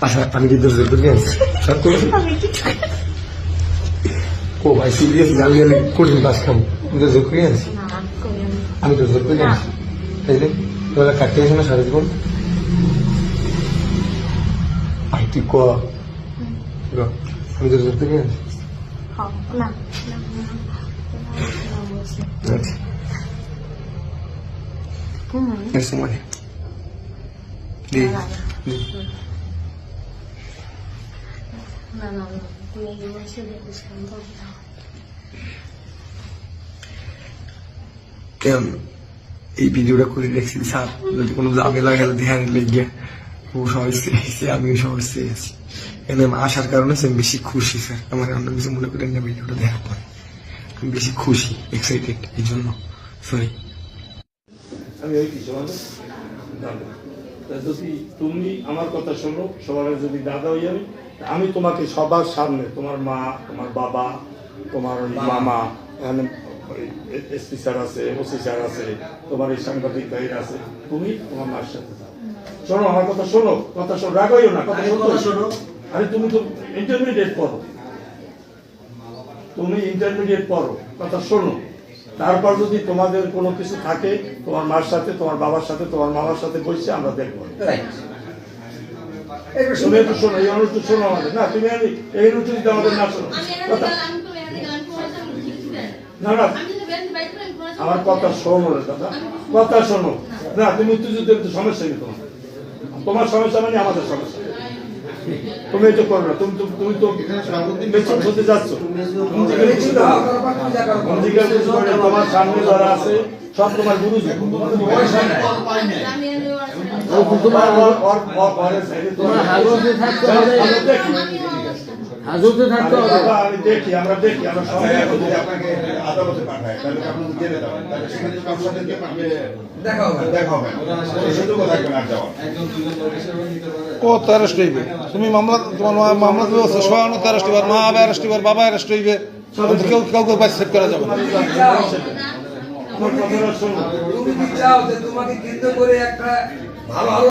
আচ্ছা আমি কি দোষ ধরতে গেছি ও ভাই সিরিয়াস আমি কঠিন কাজ খাবো দোষ ধরতে গেছি আমি দোষ ধরতে গেছি তাই রে তোরা কাটতে গেছে না সারা জীবন ভাই তুই ক আমি দোষ ধরতে গেছি সময় এই ভিডিওটা করে দেখছি স্যার যদি কোনো ঝামেলা গেলে ধ্যান লেগে ও সমস্যা এসেছে আমিও সমস্যা এসেছি এখানে আসার কারণে আমি বেশি খুশি স্যার আমার অন্য কিছু মনে করেন না ভিডিওটা দেখার পরে আমি বেশি খুশি এক্সাইটেড এই জন্য সরি আমি ওই কিছু যদি তুমি আমার কথা শোনো সবার যদি দাদা হয়ে যাবে আমি তোমাকে সবার সামনে তোমার মা তোমার বাবা তোমার মামা এখানে এসপি স্যার আছে ওসি স্যার আছে তোমার এই সাংবাদিক ভাইরা আছে তুমি তোমার মার সাথে শোনো আমার কথা শোনো রাগ হইও না কথা শোনো আরে তুমি তো ইন্টারমিডিয়েট পড়ো কথা শোনো তারপর যদি তোমাদের কোনো কিছু থাকে তোমার মার সাথে তোমার বাবার সাথে তোমার মামার সাথে বসে আমরা দেখবো তুমি একটু শোনো এই অনুষ্ঠান শোনো আমাদের না তুমি এই অনুষ্ঠানটা আমাদের না শোনো না না আমার কথা শোনো রে দাদা কথা শোনো না তুমি উত্তেজিত একটু সমস্যা নেই তোমার সমস্যা মানে আমাদের সমস্যা তুমি এটা করো না তুমি তো বলতে যাচ্ছ তোমার সামনে যারা আছে সব তোমার গুরুজি আমি দেখি আমরা সবাই আপনাকে আদালতে পাঠাই তাহলে আপনি জেনে যাবেন তাহলে সেখানে দেখা হবে সুযোগ থাকবে না যাওয়ার কত অ্যারেস্ট হইবে তুমি মামলা তোমার মামলা ব্যবস্থা সহানুত অ্যারেস্ট হইবার মা অ্যারেস্ট হইবার বাবা অ্যারেস্ট হইবে কেউ কাউকে বাইরে সেট করা যাবে না আমার কথাটা শোনো তুমি চাও যে তোমাকে কেন্দ্র করে একটা ভালো